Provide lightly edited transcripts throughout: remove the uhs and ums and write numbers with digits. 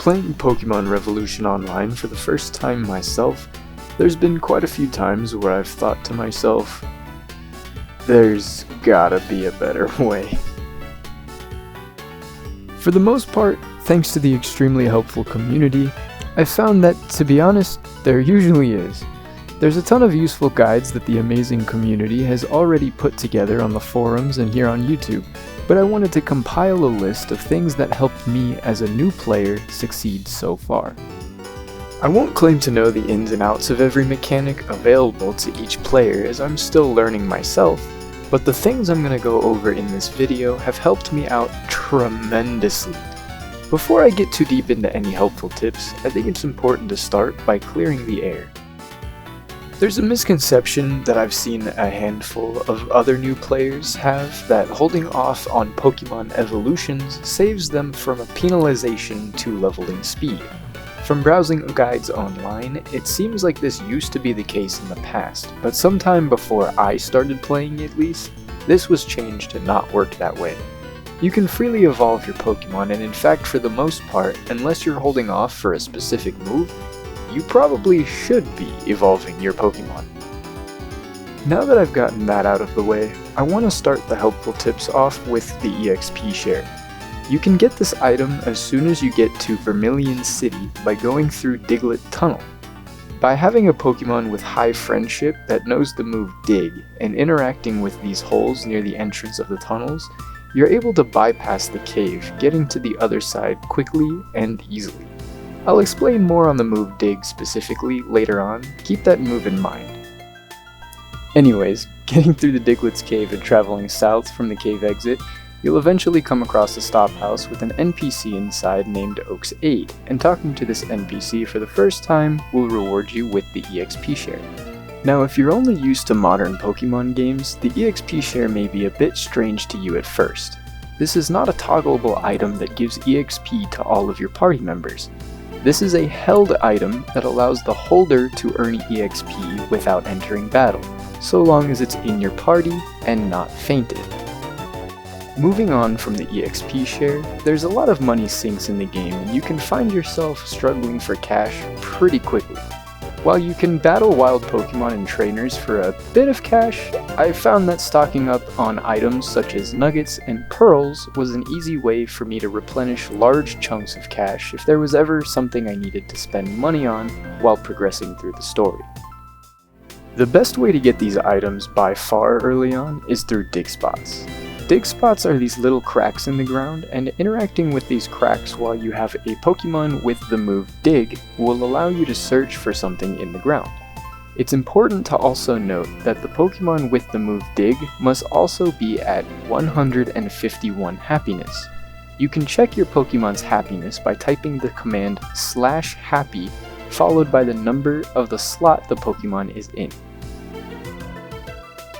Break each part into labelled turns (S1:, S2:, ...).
S1: Playing Pokémon Revolution Online for the first time myself, there's been quite a few times where I've thought to myself, there's gotta be a better way. For the most part, thanks to the extremely helpful community, I've found that, to be honest, there usually is. There's a ton of useful guides that the amazing community has already put together on the forums and here on YouTube, but I wanted to compile a list of things that helped me as a new player succeed so far. I won't claim to know the ins and outs of every mechanic available to each player as I'm still learning myself, but the things I'm going to go over in this video have helped me out tremendously. Before I get too deep into any helpful tips, I think it's important to start by clearing the air. There's a misconception that I've seen a handful of other new players have that holding off on Pokémon evolutions saves them from a penalization to leveling speed. From browsing guides online, it seems like this used to be the case in the past, but sometime before I started playing at least, this was changed to not work that way. You can freely evolve your Pokémon, and in fact for the most part, unless you're holding off for a specific move, you probably should be evolving your Pokémon. Now that I've gotten that out of the way, I want to start the helpful tips off with the EXP Share. You can get this item as soon as you get to Vermilion City by going through Diglett Tunnel. By having a Pokémon with high friendship that knows the move Dig and interacting with these holes near the entrance of the tunnels, you're able to bypass the cave, getting to the other side quickly and easily. I'll explain more on the move Dig specifically later on, keep that move in mind. Anyways, getting through the Diglett's cave and traveling south from the cave exit, you'll eventually come across a stop house with an NPC inside named Oak's Aid, and talking to this NPC for the first time will reward you with the EXP Share. Now if you're only used to modern Pokemon games, the EXP Share may be a bit strange to you at first. This is not a toggleable item that gives EXP to all of your party members. This is a held item that allows the holder to earn EXP without entering battle, so long as it's in your party and not fainted. Moving on from the EXP Share, there's a lot of money sinks in the game and you can find yourself struggling for cash pretty quickly. While you can battle wild Pokemon and trainers for a bit of cash, I found that stocking up on items such as nuggets and pearls was an easy way for me to replenish large chunks of cash if there was ever something I needed to spend money on while progressing through the story. The best way to get these items by far early on is through dig spots. Dig spots are these little cracks in the ground, and interacting with these cracks while you have a Pokemon with the move Dig will allow you to search for something in the ground. It's important to also note that the Pokemon with the move Dig must also be at 151 happiness. You can check your Pokemon's happiness by typing the command /happy followed by the number of the slot the Pokemon is in.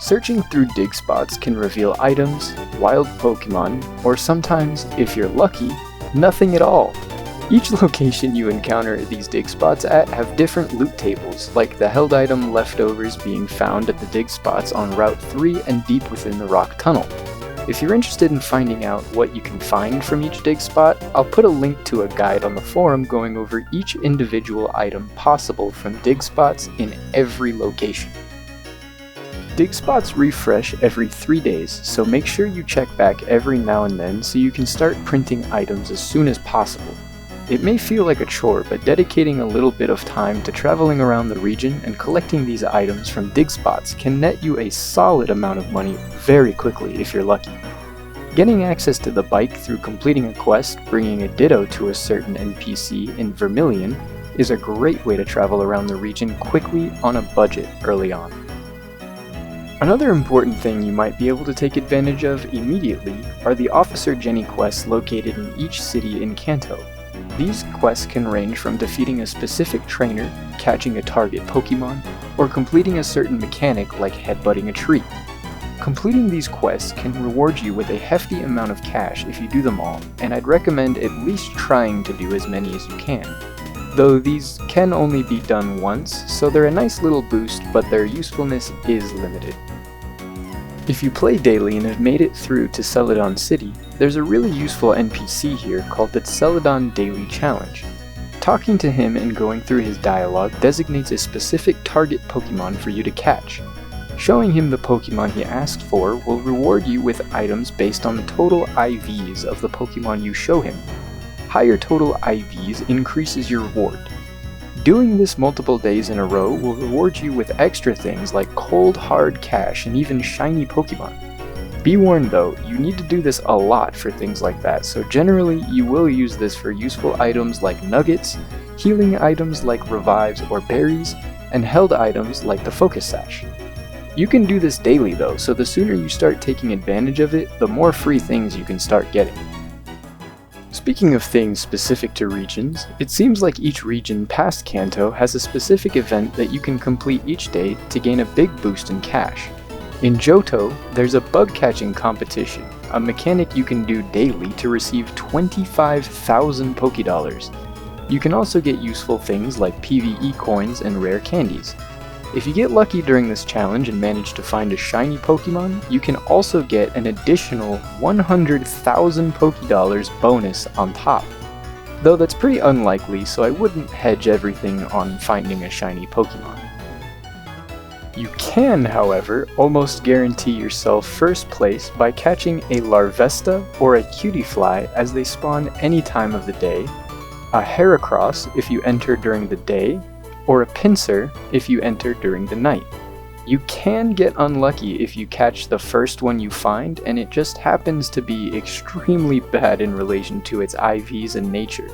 S1: Searching through dig spots can reveal items, wild Pokemon, or sometimes, if you're lucky, nothing at all. Each location you encounter these dig spots at have different loot tables, like the held item leftovers being found at the dig spots on Route 3 and deep within the rock tunnel. If you're interested in finding out what you can find from each dig spot, I'll put a link to a guide on the forum going over each individual item possible from dig spots in every location. Dig spots refresh every 3 days, so make sure you check back every now and then so you can start printing items as soon as possible. It may feel like a chore, but dedicating a little bit of time to traveling around the region and collecting these items from dig spots can net you a solid amount of money very quickly if you're lucky. Getting access to the bike through completing a quest bringing a Ditto to a certain NPC in Vermilion is a great way to travel around the region quickly on a budget early on. Another important thing you might be able to take advantage of immediately are the Officer Jenny quests located in each city in Kanto. These quests can range from defeating a specific trainer, catching a target Pokemon, or completing a certain mechanic like headbutting a tree. Completing these quests can reward you with a hefty amount of cash if you do them all, and I'd recommend at least trying to do as many as you can. Though these can only be done once, so they're a nice little boost, but their usefulness is limited. If you play daily and have made it through to Celadon City, there's a really useful NPC here called the Celadon Daily Challenge. Talking to him and going through his dialogue designates a specific target Pokemon for you to catch. Showing him the Pokemon he asked for will reward you with items based on the total IVs of the Pokemon you show him. Higher total IVs increases your reward. Doing this multiple days in a row will reward you with extra things like cold hard cash and even shiny Pokemon. Be warned though, you need to do this a lot for things like that, so generally you will use this for useful items like nuggets, healing items like revives or berries, and held items like the focus sash. You can do this daily though, so the sooner you start taking advantage of it, the more free things you can start getting. Speaking of things specific to regions, it seems like each region past Kanto has a specific event that you can complete each day to gain a big boost in cash. In Johto, there's a bug catching competition, a mechanic you can do daily to receive 25,000 Pokédollars. You can also get useful things like PvE coins and rare candies. If you get lucky during this challenge and manage to find a shiny Pokemon, you can also get an additional 100,000 Pokédollars bonus on top. Though that's pretty unlikely, so I wouldn't hedge everything on finding a shiny Pokemon. You can, however, almost guarantee yourself first place by catching a Larvesta or a Cutiefly as they spawn any time of the day, a Heracross if you enter during the day, or a Pinsir if you enter during the night. You can get unlucky if you catch the first one you find and it just happens to be extremely bad in relation to its IVs and nature,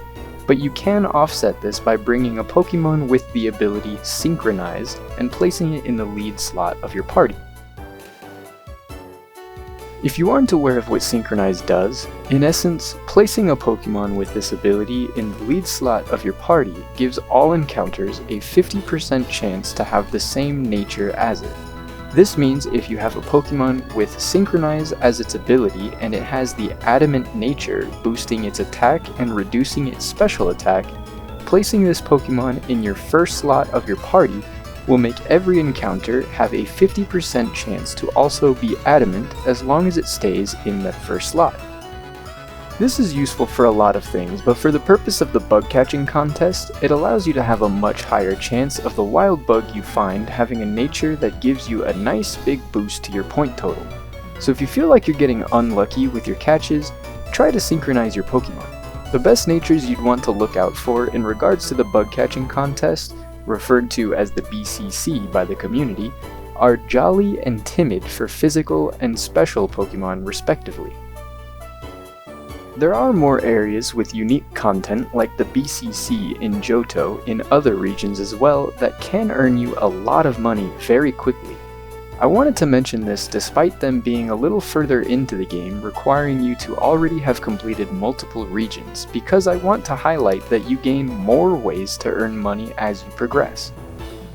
S1: but you can offset this by bringing a Pokemon with the ability Synchronized and placing it in the lead slot of your party. If you aren't aware of what Synchronized does, in essence, placing a Pokemon with this ability in the lead slot of your party gives all encounters a 50% chance to have the same nature as it. This means if you have a Pokemon with Synchronize as its ability and it has the Adamant nature boosting its attack and reducing its special attack, placing this Pokemon in your first slot of your party will make every encounter have a 50% chance to also be adamant as long as it stays in that first slot. This is useful for a lot of things, but for the purpose of the bug catching contest, it allows you to have a much higher chance of the wild bug you find having a nature that gives you a nice big boost to your point total. So if you feel like you're getting unlucky with your catches, try to synchronize your Pokemon. The best natures you'd want to look out for in regards to the bug catching contest, referred to as the BCC by the community, are Jolly and Timid for physical and special Pokemon respectively. There are more areas with unique content like the BCC in Johto in other regions as well that can earn you a lot of money very quickly. I wanted to mention this despite them being a little further into the game, requiring you to already have completed multiple regions, because I want to highlight that you gain more ways to earn money as you progress.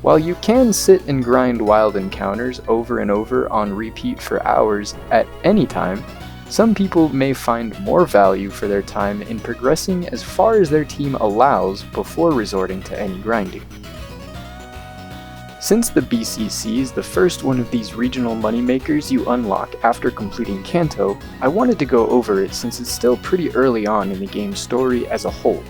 S1: While you can sit and grind wild encounters over and over on repeat for hours at any time, some people may find more value for their time in progressing as far as their team allows before resorting to any grinding. Since the BCC is the first one of these regional moneymakers you unlock after completing Kanto, I wanted to go over it since it's still pretty early on in the game's story as a whole.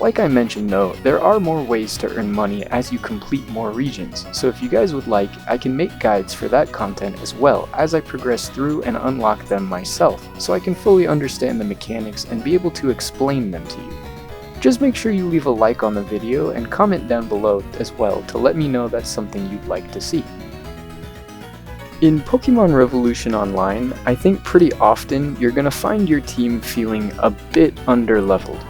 S1: Like I mentioned though, there are more ways to earn money as you complete more regions, so if you guys would like, I can make guides for that content as well as I progress through and unlock them myself, so I can fully understand the mechanics and be able to explain them to you. Just make sure you leave a like on the video and comment down below as well to let me know that's something you'd like to see. In Pokémon Revolution Online, I think pretty often you're gonna find your team feeling a bit underleveled.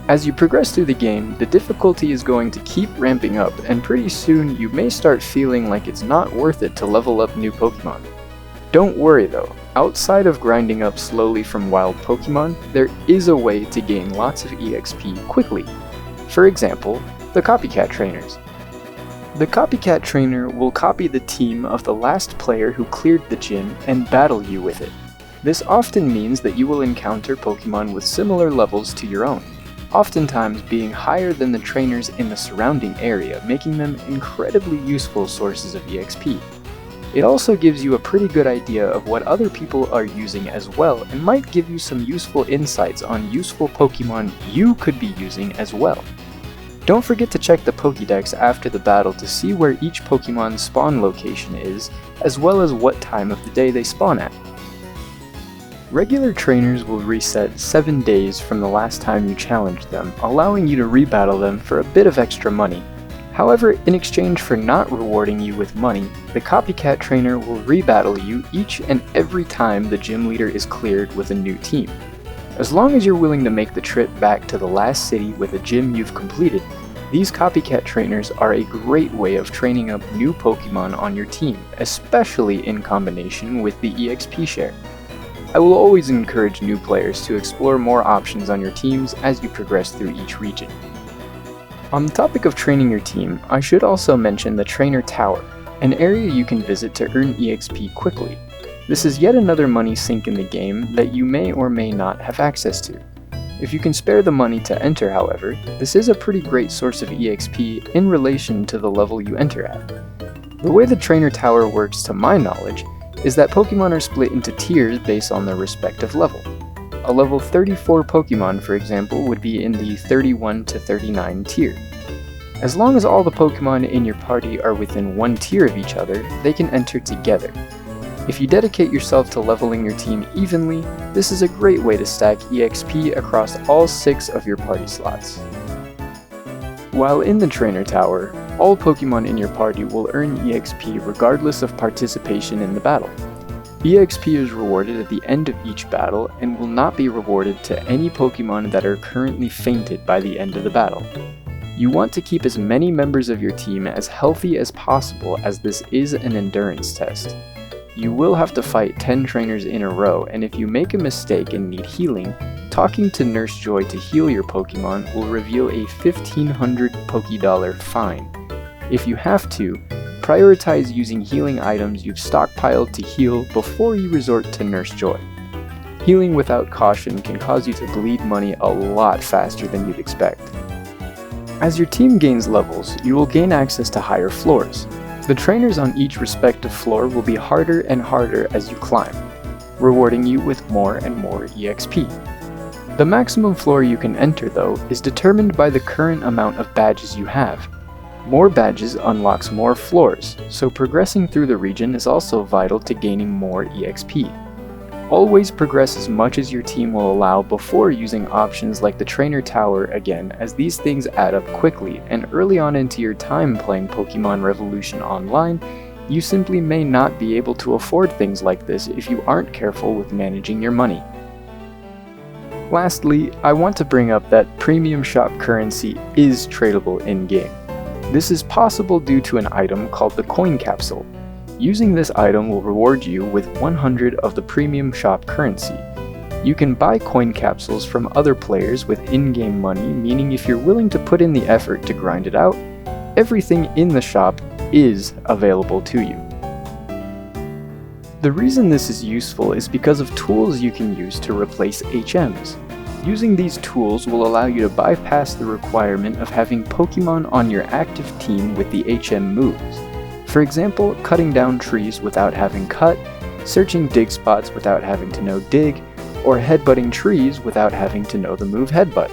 S1: As you progress through the game, the difficulty is going to keep ramping up, and pretty soon you may start feeling like it's not worth it to level up new Pokémon. Don't worry though, outside of grinding up slowly from wild Pokémon, there is a way to gain lots of EXP quickly. For example, the Copycat Trainers. The Copycat Trainer will copy the team of the last player who cleared the gym and battle you with it. This often means that you will encounter Pokémon with similar levels to your own, oftentimes being higher than the trainers in the surrounding area, making them incredibly useful sources of EXP. It also gives you a pretty good idea of what other people are using as well, and might give you some useful insights on useful Pokemon you could be using as well. Don't forget to check the Pokédex after the battle to see where each Pokemon's spawn location is, as well as what time of the day they spawn at. Regular trainers will reset 7 days from the last time you challenged them, allowing you to rebattle them for a bit of extra money. However, in exchange for not rewarding you with money, the copycat trainer will rebattle you each and every time the gym leader is cleared with a new team. As long as you're willing to make the trip back to the last city with a gym you've completed, these copycat trainers are a great way of training up new Pokemon on your team, especially in combination with the EXP Share. I will always encourage new players to explore more options on your teams as you progress through each region. On the topic of training your team, I should also mention the Trainer Tower, an area you can visit to earn EXP quickly. This is yet another money sink in the game that you may or may not have access to. If you can spare the money to enter, however, this is a pretty great source of EXP in relation to the level you enter at. The way the Trainer Tower works to my knowledge is that Pokemon are split into tiers based on their respective level. A level 34 Pokemon, for example, would be in the 31 to 39 tier. As long as all the Pokemon in your party are within one tier of each other, they can enter together. If you dedicate yourself to leveling your team evenly, this is a great way to stack EXP across all 6 of your party slots. While in the Trainer Tower, all Pokemon in your party will earn EXP regardless of participation in the battle. EXP is rewarded at the end of each battle and will not be rewarded to any Pokemon that are currently fainted by the end of the battle. You want to keep as many members of your team as healthy as possible, as this is an endurance test. You will have to fight 10 trainers in a row, and if you make a mistake and need healing, talking to Nurse Joy to heal your Pokemon will reveal a 1,500 Pokédollar fine. If you have to, prioritize using healing items you've stockpiled to heal before you resort to Nurse Joy. Healing without caution can cause you to bleed money a lot faster than you'd expect. As your team gains levels, you will gain access to higher floors. The trainers on each respective floor will be harder and harder as you climb, rewarding you with more and more EXP. The maximum floor you can enter, though, is determined by the current amount of badges you have. More badges unlocks more floors, so progressing through the region is also vital to gaining more EXP. Always progress as much as your team will allow before using options like the Trainer Tower again, as these things add up quickly, and early on into your time playing Pokémon Revolution Online, you simply may not be able to afford things like this if you aren't careful with managing your money. Lastly, I want to bring up that premium shop currency is tradable in-game. This is possible due to an item called the Coin Capsule. Using this item will reward you with 100 of the premium shop currency. You can buy coin capsules from other players with in-game money, meaning if you're willing to put in the effort to grind it out, everything in the shop is available to you. The reason this is useful is because of tools you can use to replace HMs. Using these tools will allow you to bypass the requirement of having Pokemon on your active team with the HM moves. For example, cutting down trees without having cut, searching dig spots without having to know dig, or headbutting trees without having to know the move headbutt.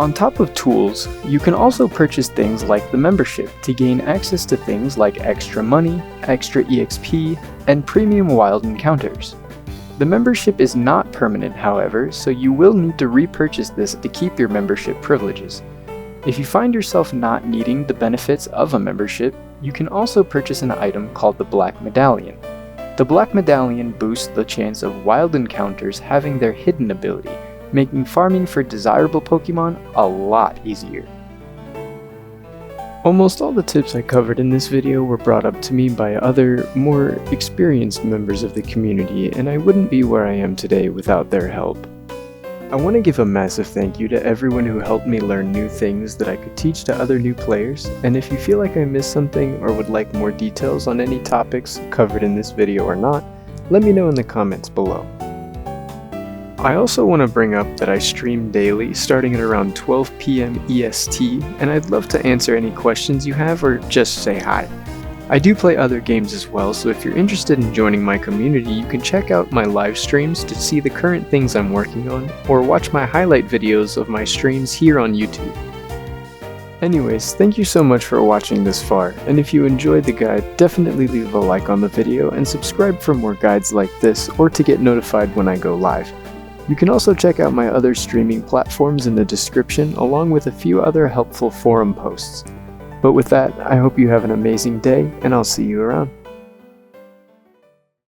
S1: On top of tools, you can also purchase things like the membership to gain access to things like extra money, extra EXP, and premium wild encounters. The membership is not permanent, however, so you will need to repurchase this to keep your membership privileges. If you find yourself not needing the benefits of a membership, you can also purchase an item called the Black Medallion. The Black Medallion boosts the chance of wild encounters having their hidden ability, making farming for desirable Pokemon a lot easier. Almost all the tips I covered in this video were brought up to me by other, more experienced members of the community, and I wouldn't be where I am today without their help. I want to give a massive thank you to everyone who helped me learn new things that I could teach to other new players, and if you feel like I missed something or would like more details on any topics covered in this video or not, let me know in the comments below. I also want to bring up that I stream daily starting at around 12 PM EST, and I'd love to answer any questions you have or just say hi. I do play other games as well, so if you're interested in joining my community, you can check out my live streams to see the current things I'm working on, or watch my highlight videos of my streams here on YouTube. Anyways, thank you so much for watching this far, and if you enjoyed the guide, definitely leave a like on the video and subscribe for more guides like this or to get notified when I go live. You can also check out my other streaming platforms in the description along with a few other helpful forum posts. But with that, I hope you have an amazing day, and I'll see you around.